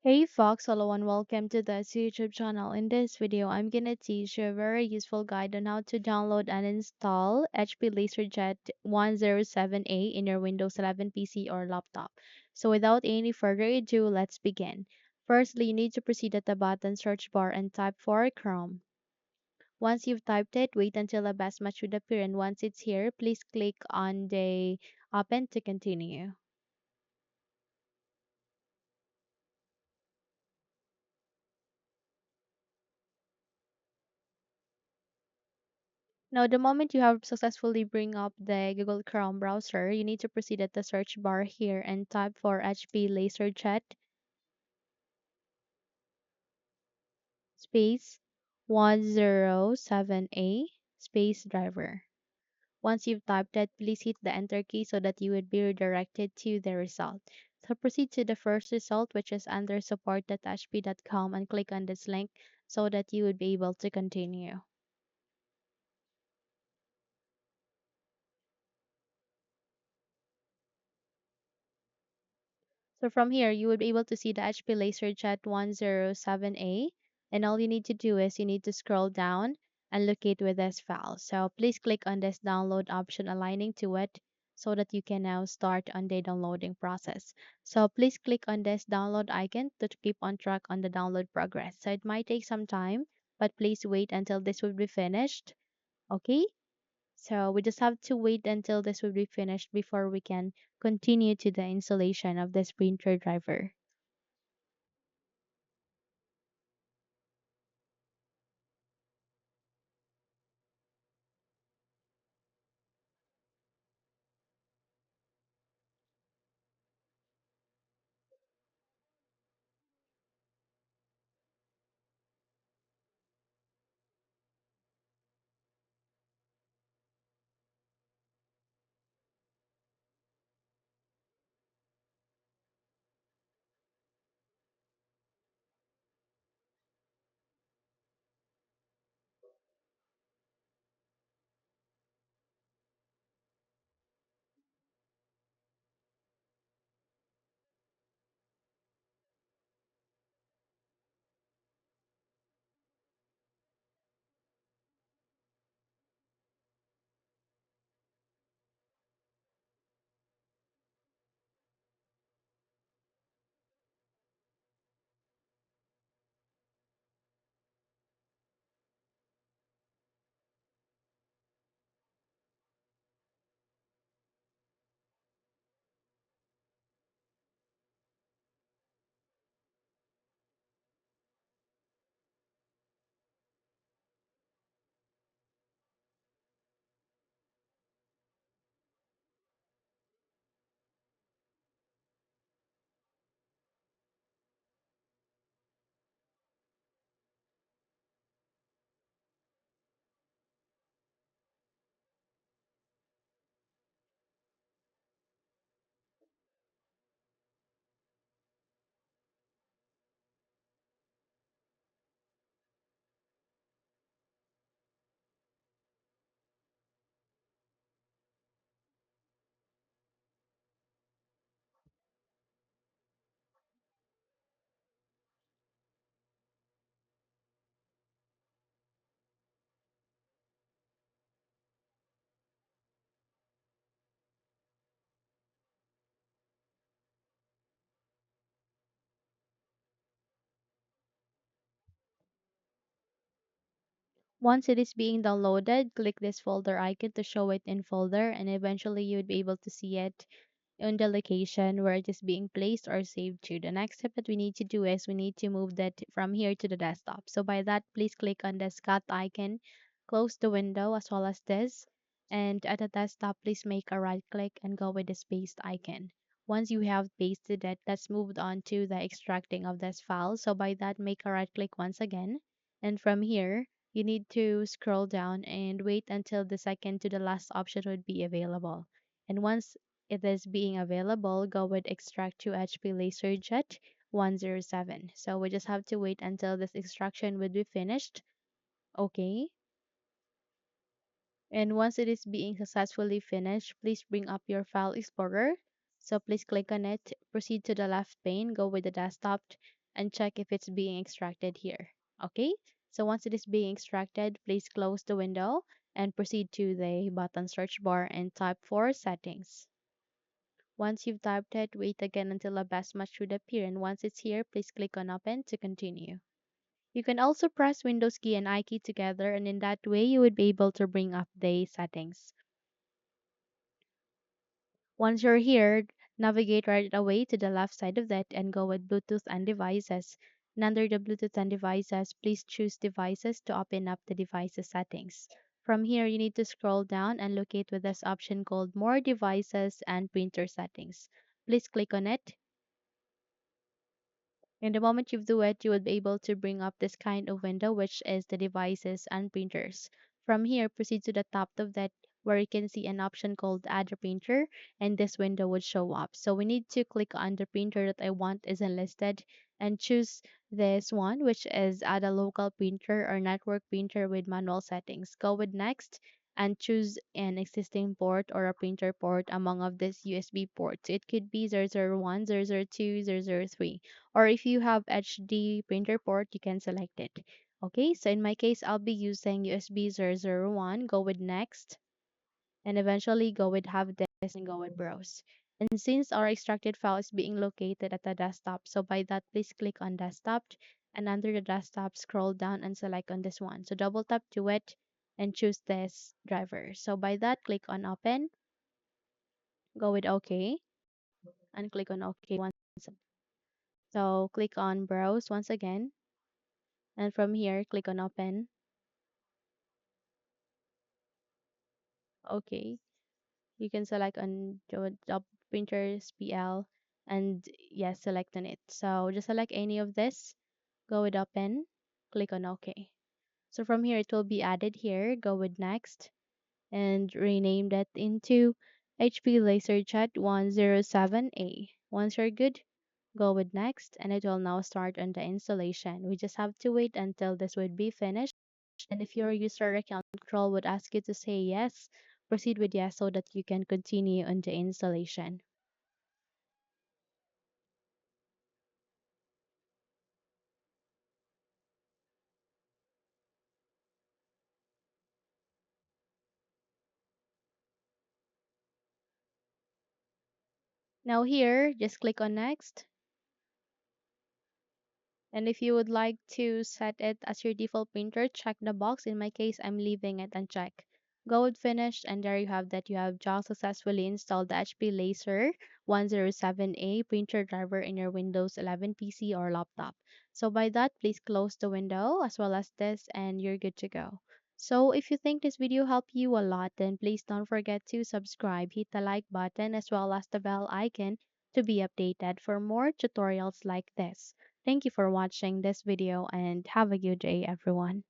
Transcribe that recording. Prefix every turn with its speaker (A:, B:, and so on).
A: Hey Fox, hello and welcome to this YouTube channel. In this video, I'm gonna teach you a very useful guide on how to download and install HP LaserJet M107a in your Windows 11 PC or laptop. So without any further ado, let's begin. Firstly, you need to proceed at the button search bar and type for Chrome. Once you've typed it, wait until a best match would appear, and once it's here, please click on the open to continue. Now, the moment you have successfully bring up the Google Chrome browser, you need to proceed at the search bar here and type for HP LaserJet space 107A space driver. Once you've typed it, please hit the enter key so that you would be redirected to the result. So proceed to the first result, which is under support.hp.com, and click on this link so that you would be able to continue. So from here, you would be able to see the HP LaserJet 107A. And all you need to do is you need to scroll down and locate with this file. So please click on this download option aligning to it so that you can now start on the downloading process. So please click on this download icon to keep on track on the download progress. So it might take some time, but please wait until this will be finished. Okay? So we just have to wait until this will be finished before we can continue to the installation of this printer driver. Once it is being downloaded, click this folder icon to show it in folder, and eventually you would be able to see it in the location where it is being placed or saved to. The next step that we need to do is we need to move that from here to the desktop. So by that, please click on the cut icon, close the window as well as this, and at the desktop, please make a right click and go with the spaced icon. Once you have pasted it, let's move on to the extracting of this file. So by that, make a right click once again, and from here, you need to scroll down and wait until the second to the last option would be available. And once it is being available, go with extract to HP LaserJet 107. So we just have to wait until this extraction would be finished. Okay. And once it is being successfully finished, please bring up your file explorer. So please click on it, proceed to the left pane, go with the desktop, and check if it's being extracted here. Okay, so once it is being extracted, please close the window and proceed to the button search bar and type for settings. Once you've typed it, wait again until a best match should appear, and once it's here, please click on open to continue. You can also press Windows key and I key together, and in that way you would be able to bring up the settings. Once you're here, navigate right away to the left side of that and go with Bluetooth and devices. And under the Bluetooth and devices, please choose devices to open up the devices settings. From here, you need to scroll down and locate with this option called More Devices and Printer Settings. Please click on it. And the moment you do it, you will be able to bring up this kind of window, which is the devices and printers. From here, proceed to the top of that where you can see an option called add a printer, and this window would show up. So we need to click on the printer that I want isn't listed and choose this one, which is add a local printer or network printer with manual settings. Go with next and choose an existing port or a printer port among of these USB ports. It could be 001, 002, 003, or if you have HD printer port, you can select it. Okay, so in my case, I'll be using USB 001. Go with next, and eventually go with have this and go with browse. And since our extracted file is being located at the desktop, so by that, please click on desktop, and under the desktop, scroll down and select on this one. So double tap to it and choose this driver. So by that, click on open, go with OK, and click on OK once. So click on browse once again, and from here, click on open. Okay, you can select on the job printers PL, and yes, select on it. So just select any of this, go with open, click on OK. So from here, it will be added here. Go with next and rename that into HP LaserJet M107a. Once you're good, go with next, and it will now start on the installation. We just have to wait until this would be finished. And if your user account control would ask you to say yes, proceed with yes so that you can continue on the installation. Now here, just click on next. And if you would like to set it as your default printer, check the box. In my case, I'm leaving it unchecked. Go with finish, and there you have that. You have just successfully installed the HP Laser 107A printer driver in your Windows 11 PC or laptop. So by that, please close the window as well as this, and you're good to go. So if you think this video helped you a lot, then please don't forget to subscribe, hit the like button as well as the bell icon to be updated for more tutorials like this. Thank you for watching this video and have a good day, everyone.